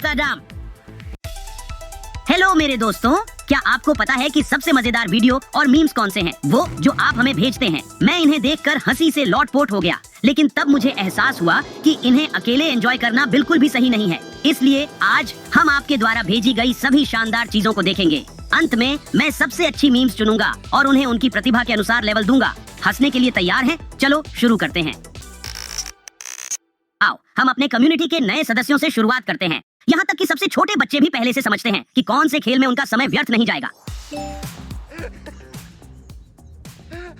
कदम। Hello मेरे दोस्तों, क्या आपको पता है कि सबसे मजेदार वीडियो और मीम्स कौन से हैं? वो जो आप हमें भेजते हैं। मैं इन्हें देखकर हंसी से लौटपोट हो गया, लेकिन तब मुझे एहसास हुआ कि इन्हें अकेले एंजॉय करना बिल्कुल भी सही नहीं है। इसलिए आज हम आपके द्वारा भेजी गई सभी शानदार चीजों को देखेंगे। अंत में मैं सबसे अच्छी मीम्स चुनूंगा और उन्हें उनकी प्रतिभा के अनुसार लेवल दूंगा। हंसने के लिए तैयार हैं? चलो शुरू करते हैं। आओ हम अपने कम्युनिटी के नए सदस्यों से शुरुआत करते हैं। यहाँ तक कि सबसे छोटे बच्चे भी पहले से समझते हैं कि कौन से खेल में उनका समय व्यर्थ नहीं जाएगा।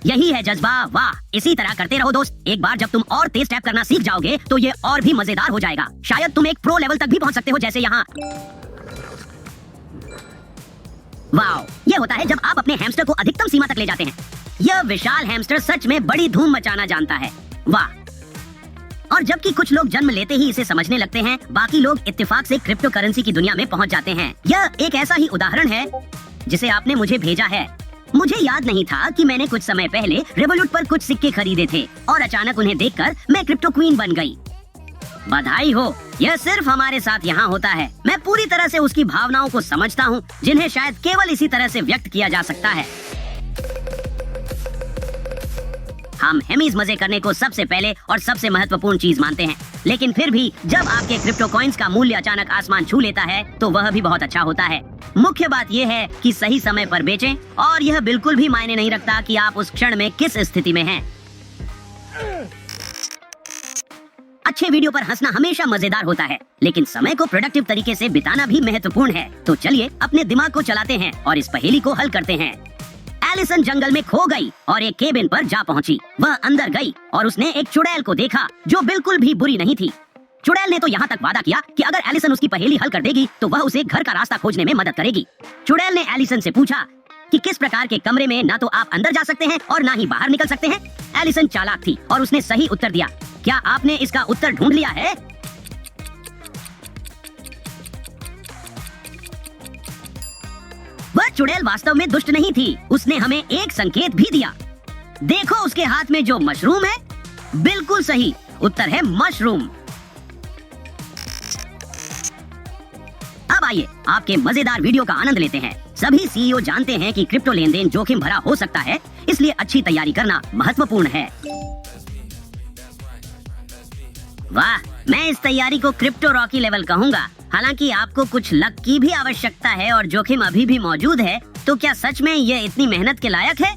यही है जज्बा, वाह। इसी तरह करते रहो दोस्त। एक बार जब तुम और तेज टैप करना सीख जाओगे तो ये और भी मजेदार हो जाएगा। शायद तुम एक प्रो लेवल तक भी पहुंच सकते हो, जैसे यहाँ। वाह, ये होता है जब आप अपने हैमस्टर को अधिकतम सीमा तक ले जाते हैं। यह विशाल हैमस्टर सच में बड़ी धूम मचाना जानता है, वाह। और जबकि कुछ लोग जन्म लेते ही इसे समझने लगते हैं, बाकी लोग इत्तेफाक से क्रिप्टो करेंसी की दुनिया में पहुंच जाते हैं। यह एक ऐसा ही उदाहरण है जिसे आपने मुझे भेजा है। मुझे याद नहीं था कि मैंने कुछ समय पहले रेवोलूट पर कुछ सिक्के खरीदे थे और अचानक उन्हें देखकर मैं क्रिप्टो क्वीन बन गई। बधाई हो, यह सिर्फ हमारे साथ यहाँ होता है। मैं पूरी तरह से उसकी भावनाओं को समझता हूँ, जिन्हें शायद केवल इसी तरह से व्यक्त किया जा सकता है। हम हेमीज मजे करने को सबसे पहले और सबसे महत्वपूर्ण चीज मानते हैं, लेकिन फिर भी जब आपके क्रिप्टो कॉइन्स का मूल्य अचानक आसमान छू लेता है तो वह भी बहुत अच्छा होता है। मुख्य बात यह है कि सही समय पर बेचें, और यह बिल्कुल भी मायने नहीं रखता कि आप उस क्षण में किस स्थिति में हैं। अच्छे वीडियो पर हंसना हमेशा मजेदार होता है, लेकिन समय को प्रोडक्टिव तरीके से बिताना भी महत्वपूर्ण है। तो चलिए अपने दिमाग को चलाते हैं और इस पहेली को हल करते हैं। एलिसन जंगल में खो गई और एक केबिन पर जा पहुंची। वह अंदर गई और उसने एक चुड़ैल को देखा जो बिल्कुल भी बुरी नहीं थी। चुड़ैल ने तो यहाँ तक वादा किया कि अगर एलिसन उसकी पहेली हल कर देगी तो वह उसे घर का रास्ता खोजने में मदद करेगी। चुड़ैल ने एलिसन से पूछा कि किस प्रकार के कमरे में ना तो आप अंदर जा सकते हैं और ना ही बाहर निकल सकते हैं। एलिसन चालाक थी और उसने सही उत्तर दिया। क्या आपने इसका उत्तर ढूंढ लिया है? वह चुड़ैल वास्तव में दुष्ट नहीं थी। उसने हमें एक संकेत भी दिया। देखो उसके हाथ में जो मशरूम है। बिल्कुल सही उत्तर है मशरूम। अब आइए आपके मजेदार वीडियो का आनंद लेते हैं। सभी सीईओ जानते हैं कि क्रिप्टो लेन देन जोखिम भरा हो सकता है, इसलिए अच्छी तैयारी करना महत्वपूर्ण है। वाह, मैं इस तैयारी को क्रिप्टो रॉकी लेवल कहूंगा। हालांकि आपको कुछ लक की भी आवश्यकता है और जोखिम अभी भी मौजूद है। तो क्या सच में ये इतनी मेहनत के लायक है?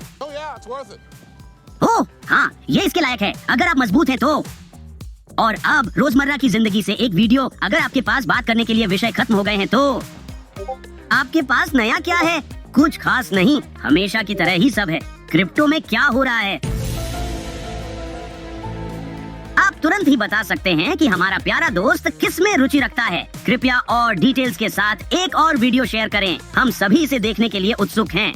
ओह हाँ, ये इसके लायक है अगर आप मजबूत हैं तो। और अब रोजमर्रा की जिंदगी से एक वीडियो। अगर आपके पास बात करने के लिए विषय खत्म हो गए हैं तो आपके पास नया क्या है? कुछ खास नहीं, हमेशा की तरह ही सब है। क्रिप्टो में क्या हो रहा है? आप तुरंत ही बता सकते हैं कि हमारा प्यारा दोस्त किस में रुचि रखता है। कृपया और डिटेल्स के साथ एक और वीडियो शेयर करें। हम सभी इसे देखने के लिए उत्सुक हैं।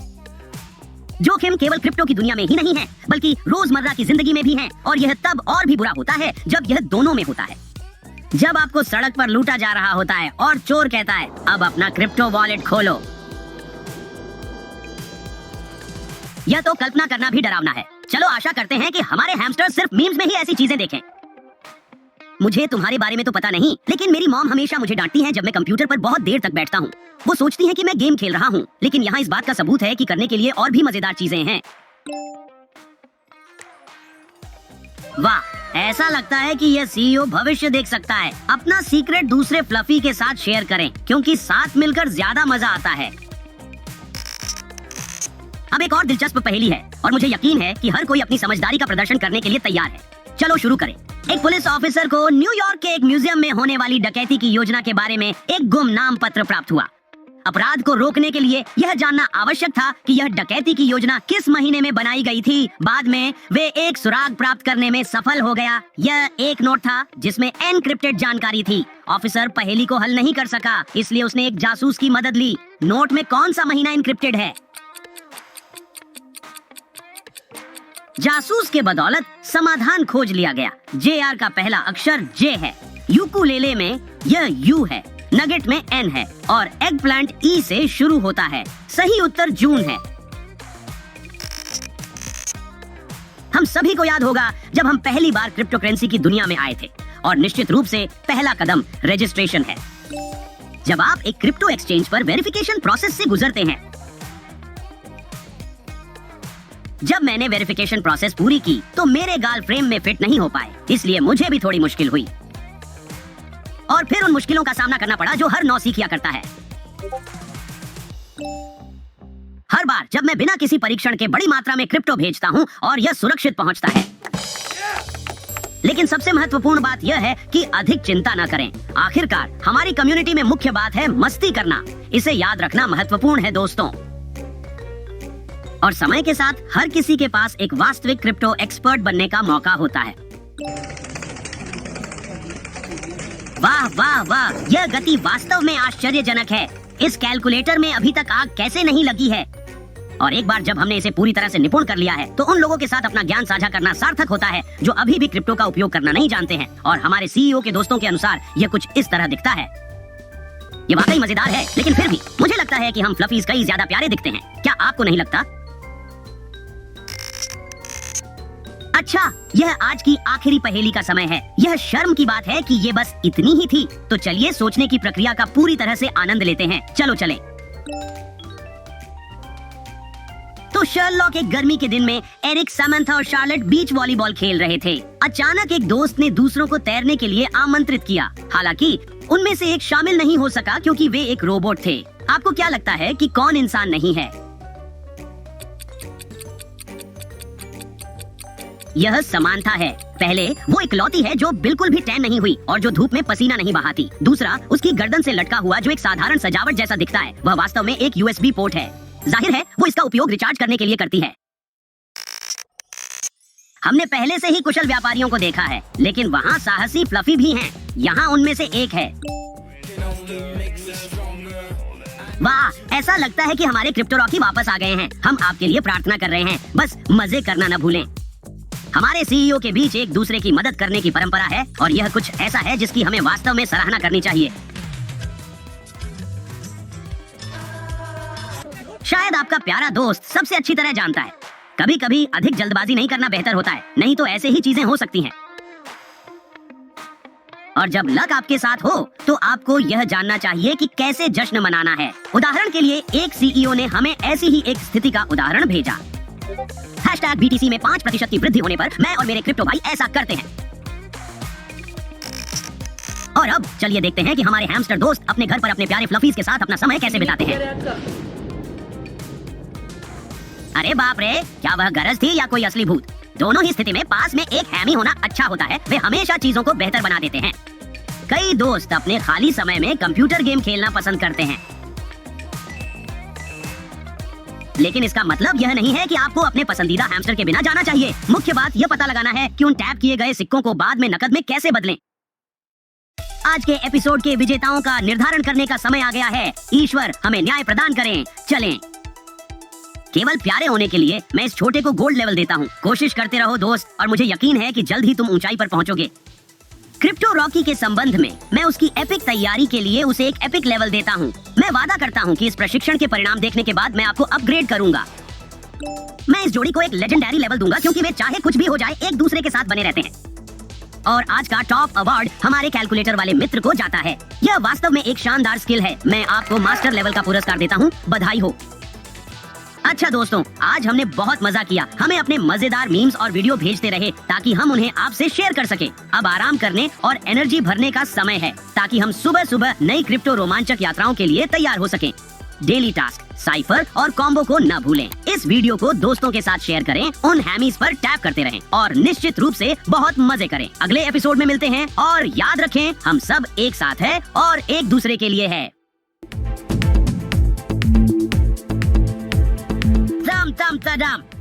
जोखिम केवल क्रिप्टो की दुनिया में ही नहीं है, बल्कि रोजमर्रा की जिंदगी में भी है, और यह तब और भी बुरा होता है जब यह दोनों में होता है। जब आपको सड़क पर लूटा जा रहा होता है और चोर कहता है अब अपना क्रिप्टो वॉलेट खोलो। यह तो कल्पना करना भी डरावना है। चलो आशा करते हैं कि हमारे हैमस्टर सिर्फ मीम्स में ही ऐसी चीजें देखें। मुझे तुम्हारे बारे में तो पता नहीं, लेकिन मेरी मॉम हमेशा मुझे डांटती है जब मैं कंप्यूटर पर बहुत देर तक बैठता हूँ। वो सोचती है कि मैं गेम खेल रहा हूँ, लेकिन यहाँ इस बात का सबूत है कि करने के लिए और भी मजेदार चीजें हैं। वाह, ऐसा लगता है कि यह सीईओ भविष्य देख सकता है। अपना सीक्रेट दूसरे फ्लफी के साथ शेयर करें, क्योंकि साथ मिलकर ज्यादा मजा आता है। अब एक और दिलचस्प पहेली है और मुझे यकीन है कि हर कोई अपनी समझदारी का प्रदर्शन करने के लिए तैयार है। चलो शुरू करें। एक पुलिस ऑफिसर को न्यूयॉर्क के एक म्यूजियम में होने वाली डकैती की योजना के बारे में एक गुमनाम पत्र प्राप्त हुआ। अपराध को रोकने के लिए यह जानना आवश्यक था कि यह डकैती की योजना किस महीने में बनाई गई थी। बाद में वे एक सुराग प्राप्त करने में सफल हो गया। यह एक नोट था जिसमें एनक्रिप्टेड जानकारी थी। ऑफिसर पहेली को हल नहीं कर सका, इसलिए उसने एक जासूस की मदद ली। नोट में कौन सा महीना एनक्रिप्टेड है? जासूस के बदौलत समाधान खोज लिया गया। JR का पहला अक्षर J है। यूकुलेले में यह U है, नगेट में N है और एग प्लांट E से शुरू होता है। सही उत्तर जून है। हम सभी को याद होगा जब हम पहली बार क्रिप्टो करेंसी की दुनिया में आए थे, और निश्चित रूप से पहला कदम रजिस्ट्रेशन है। जब आप एक क्रिप्टो एक्सचेंज पर वेरिफिकेशन प्रोसेस से गुजरते हैं। जब मैंने वेरिफिकेशन प्रोसेस पूरी की तो मेरे गाल फ्रेम में फिट नहीं हो पाए, इसलिए मुझे भी थोड़ी मुश्किल हुई और फिर उन मुश्किलों का सामना करना पड़ा जो हर नौसिखिया करता है। हर बार जब मैं बिना किसी परीक्षण के बड़ी मात्रा में क्रिप्टो भेजता हूं और यह सुरक्षित पहुंचता है। लेकिन सबसे महत्वपूर्ण बात यह है कि अधिक चिंता न करें। आखिरकार हमारी कम्युनिटी में मुख्य बात है मस्ती करना। इसे याद रखना महत्वपूर्ण है दोस्तों। और समय के साथ हर किसी के पास एक वास्तविक क्रिप्टो एक्सपर्ट बनने का मौका होता है। वाह वाह वाह, यह गति वास्तव में आश्चर्यजनक है। इस कैलकुलेटर में अभी तक आग कैसे नहीं लगी है। और एक बार जब हमने इसे पूरी तरह से निपुण कर लिया है तो उन लोगों के साथ अपना ज्ञान साझा करना सार्थक होता है जो अभी भी क्रिप्टो का उपयोग करना नहीं जानते हैं। और हमारे सीईओ के दोस्तों के अनुसार यह कुछ इस तरह दिखता है। ये वाकई मजेदार है, लेकिन फिर भी मुझे लगता है कि हम फ्लफीज कई ज्यादा प्यारे दिखते हैं। क्या आपको नहीं लगता? अच्छा, यह आज की आखिरी पहेली का समय है। यह शर्म की बात है कि ये बस इतनी ही थी। तो चलिए सोचने की प्रक्रिया का पूरी तरह से आनंद लेते हैं। चलो चलें। तो शर्लॉक एक गर्मी के दिन में एरिक, समंथा और शार्लेट बीच वॉलीबॉल खेल रहे थे। अचानक एक दोस्त ने दूसरों को तैरने के लिए आमंत्रित किया। हालांकि उनमें से एक शामिल नहीं हो सका क्योंकि वे एक रोबोट थे। आपको क्या लगता है कि कौन इंसान नहीं है? यह समानता है। पहले, वो इकलौती है जो बिल्कुल भी टैन नहीं हुई और जो धूप में पसीना नहीं बहाती। दूसरा, उसकी गर्दन से लटका हुआ जो एक साधारण सजावट जैसा दिखता है, वह वास्तव में एक यूएसबी पोर्ट है। जाहिर है वो इसका उपयोग रिचार्ज करने के लिए करती है। हमने पहले से ही कुशल व्यापारियों को देखा है, लेकिन वहाँ साहसी फ्लफी भी हैं। यहाँ उनमें से एक है। वाह, ऐसा लगता है कि हमारे क्रिप्टो रॉकी वापस आ गए हैं। हम आपके लिए प्रार्थना कर रहे हैं, बस मजे करना न भूलें। हमारे सीईओ के बीच एक दूसरे की मदद करने की परंपरा है और यह कुछ ऐसा है जिसकी हमें वास्तव में सराहना करनी चाहिए। शायद आपका प्यारा दोस्त सबसे अच्छी तरह जानता है, कभी कभी अधिक जल्दबाजी नहीं करना बेहतर होता है, नहीं तो ऐसे ही चीजें हो सकती हैं। और जब लक आपके साथ हो तो आपको यह जानना चाहिए कि कैसे जश्न मनाना है। उदाहरण के लिए एक सीईओ ने हमें ऐसी ही एक स्थिति का उदाहरण भेजा। #BTC में 5% की वृद्धि होने पर मैं और मेरे क्रिप्टो भाई ऐसा करते हैं। और अब चलिए देखते हैं कि हमारे हैमस्टर दोस्त अपने घर पर अपने प्यारे फ्लफीज के साथ अपना समय कैसे बिताते हैं। अरे बाप रे, क्या वह गरज थी या कोई असली भूत? दोनों ही स्थिति में पास में एक हैमी होना अच्छा होता है। वे हमेशा चीजों को बेहतर बना देते हैं। कई दोस्त अपने खाली समय में कंप्यूटर गेम खेलना पसंद करते हैं, लेकिन इसका मतलब यह नहीं है कि आपको अपने पसंदीदा हैमस्टर के बिना जाना चाहिए। मुख्य बात यह पता लगाना है कि उन टैप किए गए सिक्कों को बाद में नकद में कैसे बदलें। आज के एपिसोड के विजेताओं का निर्धारण करने का समय आ गया है। ईश्वर हमें न्याय प्रदान करें। चलें। केवल प्यारे होने के लिए मैं इस छोटे को गोल्ड लेवल देता हूँ। कोशिश करते रहो दोस्त, और मुझे यकीन है कि जल्द ही तुम ऊंचाई पर पहुंचोगे। क्रिप्टो रॉकी के संबंध में मैं उसकी एपिक तैयारी के लिए उसे एक एपिक लेवल देता हूँ। मैं वादा करता हूँ कि इस प्रशिक्षण के परिणाम देखने के बाद मैं आपको अपग्रेड करूंगा। मैं इस जोड़ी को एक लेजेंडरी लेवल दूंगा क्योंकि वे चाहे कुछ भी हो जाए एक दूसरे के साथ बने रहते हैं। और आज का टॉप अवार्ड हमारे कैलकुलेटर वाले मित्र को जाता है। यह वास्तव में एक शानदार स्किल है। मैं आपको मास्टर लेवल का पुरस्कार देता हूँ। बधाई हो। अच्छा दोस्तों, आज हमने बहुत मजा किया। हमें अपने मजेदार मीम्स और वीडियो भेजते रहे ताकि हम उन्हें आपसे शेयर कर सके। अब आराम करने और एनर्जी भरने का समय है ताकि हम सुबह सुबह नई क्रिप्टो रोमांचक यात्राओं के लिए तैयार हो सकें। डेली टास्क, साइफर और कॉम्बो को न भूलें। इस वीडियो को दोस्तों के साथ शेयर करें, उन हैमीज पर टैप करते रहें और निश्चित रूप से बहुत मजे करें। अगले एपिसोड में मिलते हैं और याद रखें, हम सब एक साथ हैं और एक दूसरे के लिए है। Dum dum da dum.